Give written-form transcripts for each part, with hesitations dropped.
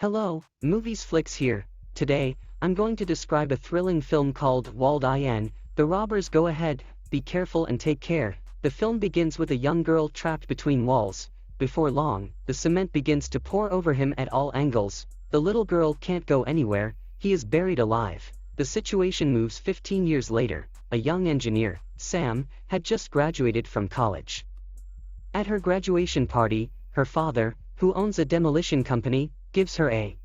Hello, Moviesflics here. Today, I'm going to describe a thrilling film called Walczak. The robbers go ahead, be careful and take care. The film begins with a young girl trapped between walls. Before long, the cement begins to pour over him at all angles. The little girl can't go anywhere, he is buried alive. The situation moves 15 years later. A young engineer, Sam, had just graduated from college. At her graduation party, her father, who owns a demolition company, gives her a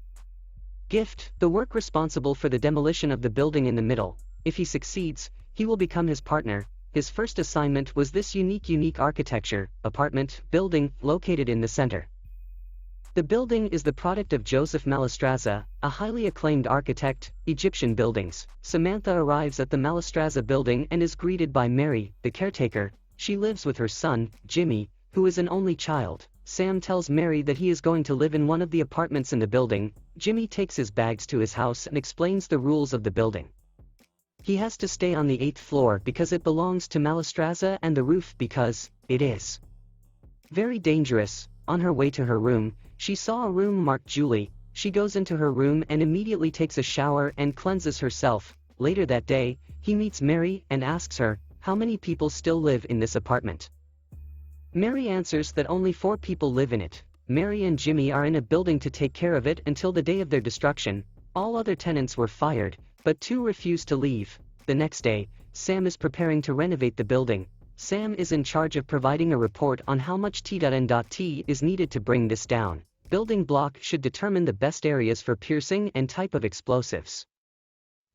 gift, the work responsible for the demolition of the building in the middle. If he succeeds, he will become his partner. His first assignment was this unique architecture, apartment, building, located in the center. The building is the product of Joseph Mallestraza, a highly acclaimed architect. Egyptian buildings. Samantha arrives at the Mallestraza building and is greeted by Mary, the caretaker. She lives with her son, Jimmy, who is an only child. Sam tells Mary that he is going to live in one of the apartments in the building. Jimmy takes his bags to his house and explains the rules of the building. He has to stay on the 8th floor because it belongs to Mallestraza, and the roof because it is very dangerous. On her way to her room, she saw a room marked Julie. She goes into her room and immediately takes a shower and cleanses herself. Later that day, he meets Mary and asks her, how many people still live in this apartment? Mary answers that only 4 people live in it. Mary and Jimmy are in a building to take care of it until the day of their destruction. All other tenants were fired, but 2 refused to leave. The next day, Sam is preparing to renovate the building. Sam is in charge of providing a report on how much tenant is needed to bring this down. Building block should determine the best areas for piercing and type of explosives.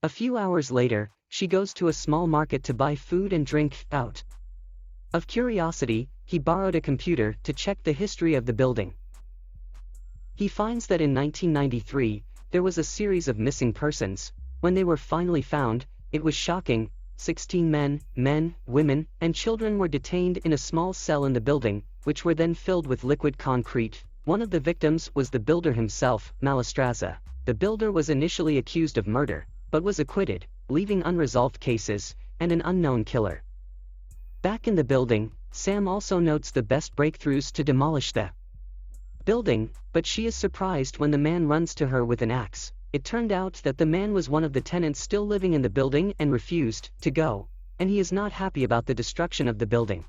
A few hours later, she goes to a small market to buy food and drink. Out of curiosity, he borrowed a computer to check the history of the building. He finds that in 1993, there was a series of missing persons. When they were finally found, it was shocking. 16 men, women, and children were detained in a small cell in the building, which were then filled with liquid concrete. One of the victims was the builder himself, Mallestraza. The builder was initially accused of murder, but was acquitted, leaving unresolved cases and an unknown killer. Back in the building, Sam also notes the best breakthroughs to demolish the building, but she is surprised when the man runs to her with an axe. It turned out that the man was one of the tenants still living in the building and refused to go, and he is not happy about the destruction of the building.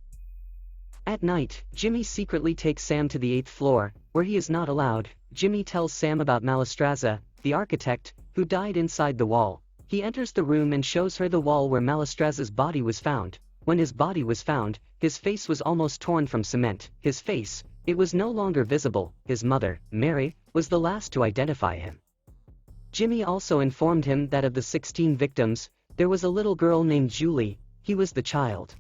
At night, Jimmy secretly takes Sam to the 8th floor, where he is not allowed. Jimmy tells Sam about Mallestraza, the architect, who died inside the wall. He enters the room and shows her the wall where Mallestraza's body was found. When his body was found, his face was almost torn from cement. His face, it was no longer visible. His mother, Mary, was the last to identify him. Jimmy also informed him that of the 16 victims, there was a little girl named Julie. He was the child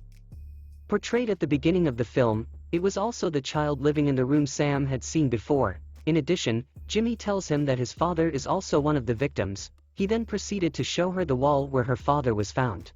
portrayed at the beginning of the film. It was also the child living in the room Sam had seen before. In addition, Jimmy tells him that his father is also one of the victims. He then proceeded to show her the wall where her father was found.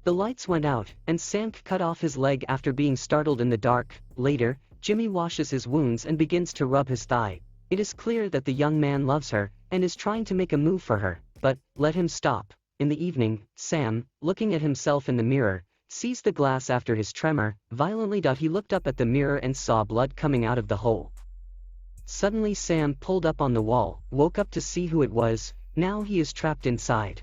The lights went out, and Sam cut off his leg after being startled in the dark. Later, Jimmy washes his wounds and begins to rub his thigh. It is clear that the young man loves her, and is trying to make a move for her, but let him stop. In the evening, Sam, looking at himself in the mirror, sees the glass after his tremor violently. He looked up at the mirror and saw blood coming out of the hole. Suddenly Sam pulled up on the wall, woke up to see who it was. Now he is trapped inside.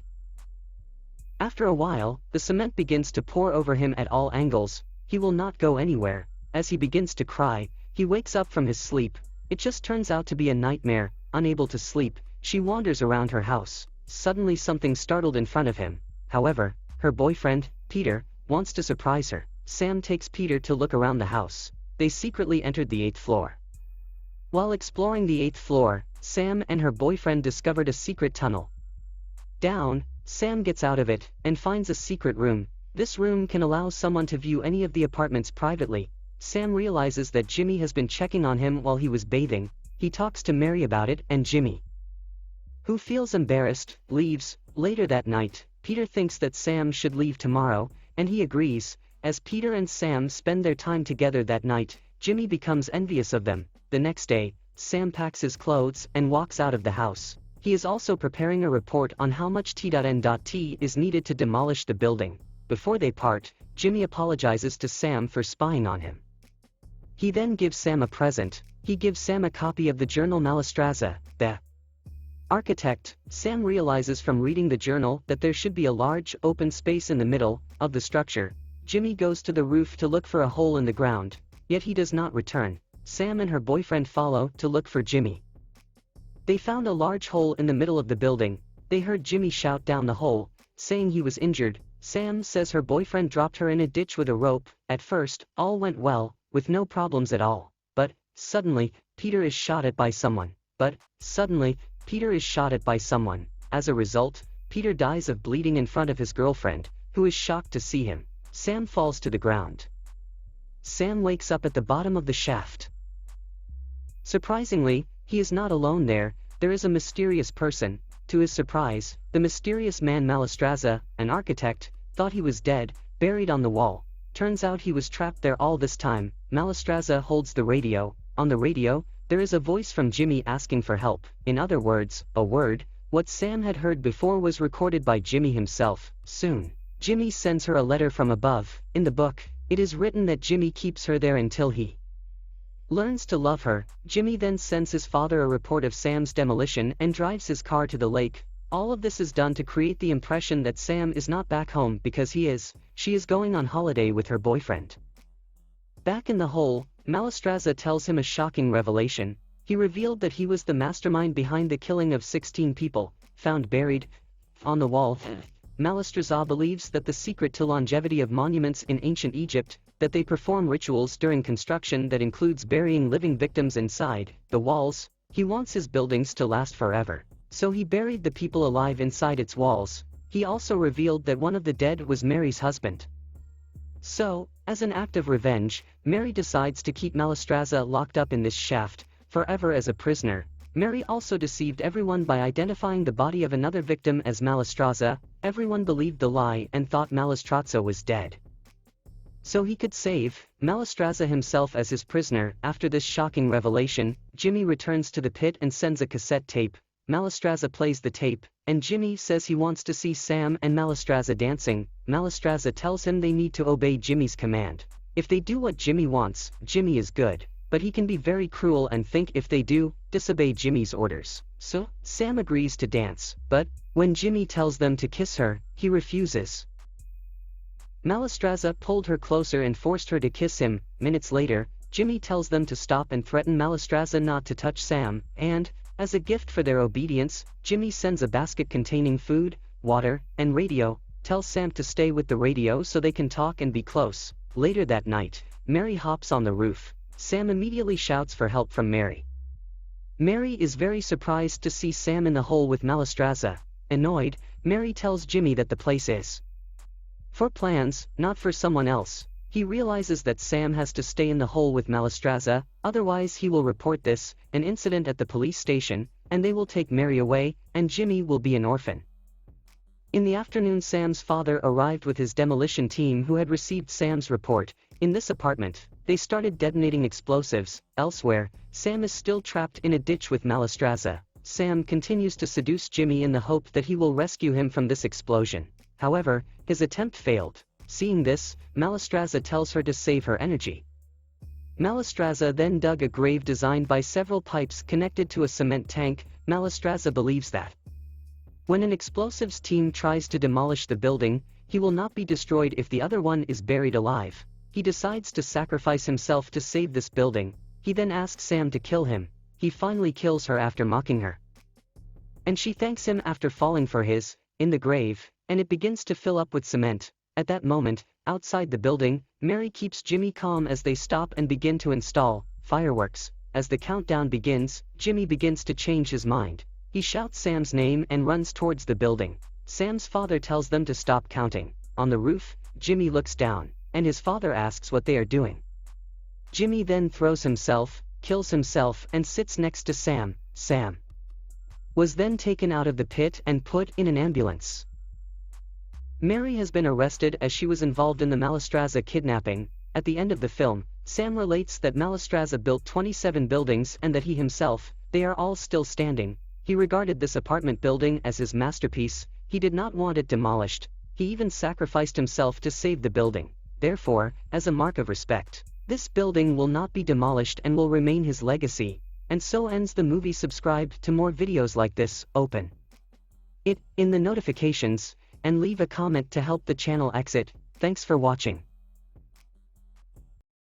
After a while, the cement begins to pour over him at all angles. He will not go anywhere. As he begins to cry, he wakes up from his sleep. It just turns out to be a nightmare. Unable to sleep, she wanders around her house. Suddenly something startled in front of him. However, her boyfriend, Peter, wants to surprise her. Sam takes Peter to look around the house. They secretly entered the 8th floor. While exploring the 8th floor, Sam and her boyfriend discovered a secret tunnel. Down, Sam gets out of it and finds a secret room. This room can allow someone to view any of the apartments privately. Sam realizes that Jimmy has been checking on him while he was bathing. He talks to Mary about it, and Jimmy, who feels embarrassed, leaves. Later that night, Peter thinks that Sam should leave tomorrow, and he agrees. As Peter and Sam spend their time together that night, Jimmy becomes envious of them. The next day, Sam packs his clothes and walks out of the house. He is also preparing a report on how much tenant is needed to demolish the building. Before they part, Jimmy apologizes to Sam for spying on him. He then gives Sam a present. He gives Sam a copy of the journal Malastraza, the architect. Sam realizes from reading the journal that there should be a large, open space in the middle of the structure. Jimmy goes to the roof to look for a hole in the ground, yet he does not return. Sam and her boyfriend follow to look for Jimmy. They found a large hole in the middle of the building. They heard Jimmy shout down the hole, saying he was injured. Sam says her boyfriend dropped her in a ditch with a rope. At first, all went well, with no problems at all. But, suddenly, Peter is shot at by someone. As a result, Peter dies of bleeding in front of his girlfriend, who is shocked to see him. Sam falls to the ground. Sam wakes up at the bottom of the shaft. Surprisingly, he is not alone there. There is a mysterious person. To his surprise, the mysterious man Malastraza, an architect, thought he was dead, buried on the wall. Turns out he was trapped there all this time. Malastraza holds the radio. On the radio, there is a voice from Jimmy asking for help. In other words, a word. What Sam had heard before was recorded by Jimmy himself. Soon, Jimmy sends her a letter from above. In the book, it is written that Jimmy keeps her there until he learns to love her. Jimmy then sends his father a report of Sam's demolition and drives his car to the lake. All of this is done to create the impression that Sam is not back home because she is going on holiday with her boyfriend. Back in the hole, Malastraza tells him a shocking revelation. He revealed that he was the mastermind behind the killing of 16 people, found buried on the wall. Malastraza believes that the secret to longevity of monuments in ancient Egypt, that they perform rituals during construction that includes burying living victims inside the walls. He wants his buildings to last forever, so he buried the people alive inside its walls. He also revealed that one of the dead was Mary's husband. So, as an act of revenge, Mary decides to keep Malastraza locked up in this shaft forever as a prisoner. Mary also deceived everyone by identifying the body of another victim as Malastraza. Everyone believed the lie and thought Malastraza was dead, so he could save Malastraza himself as his prisoner. After this shocking revelation, Jimmy returns to the pit and sends a cassette tape. Malastraza plays the tape, and Jimmy says he wants to see Sam and Malastraza dancing. Malastraza tells him they need to obey Jimmy's command. If they do what Jimmy wants, Jimmy is good, but he can be very cruel and think if they do, disobey Jimmy's orders. So, Sam agrees to dance, but when Jimmy tells them to kiss her, he refuses. Malastraza pulled her closer and forced her to kiss him. Minutes later, Jimmy tells them to stop and threaten Malastraza not to touch Sam, and, as a gift for their obedience, Jimmy sends a basket containing food, water, and radio, tells Sam to stay with the radio so they can talk and be close. Later that night, Mary hops on the roof. Sam immediately shouts for help from Mary. Mary is very surprised to see Sam in the hole with Malastraza. Annoyed, Mary tells Jimmy that the place is for plans, not for someone else. He realizes that Sam has to stay in the hole with Malastraza, otherwise he will report an incident at the police station, and they will take Mary away, and Jimmy will be an orphan. In the afternoon, Sam's father arrived with his demolition team who had received Sam's report. In this apartment, they started detonating explosives. Elsewhere, Sam is still trapped in a ditch with Malastraza. Sam continues to seduce Jimmy in the hope that he will rescue him from this explosion. However, his attempt failed. Seeing this, Malastraza tells her to save her energy. Malastraza then dug a grave designed by several pipes connected to a cement tank. Malastraza believes that when an explosives team tries to demolish the building, he will not be destroyed if the other one is buried alive. He decides to sacrifice himself to save this building. He then asks Sam to kill him. He finally kills her after mocking her, and she thanks him after falling for in the grave, and it begins to fill up with cement. At that moment, outside the building, Mary keeps Jimmy calm as they stop and begin to install fireworks. As the countdown begins, Jimmy begins to change his mind. He shouts Sam's name and runs towards the building. Sam's father tells them to stop counting. On the roof, Jimmy looks down, and his father asks what they are doing. Jimmy then throws himself, kills himself, and sits next to Sam. Sam was then taken out of the pit and put in an ambulance. Mary has been arrested as she was involved in the Malastraza kidnapping. At the end of the film, Sam relates that Malastraza built 27 buildings and that he himself, they are all still standing. He regarded this apartment building as his masterpiece. He did not want it demolished. He even sacrificed himself to save the building. Therefore, as a mark of respect, This building will not be demolished and will remain his legacy. And so ends the movie. Subscribe to more videos like this, open it in the notifications, and leave a comment to help the channel exit. Thanks for watching.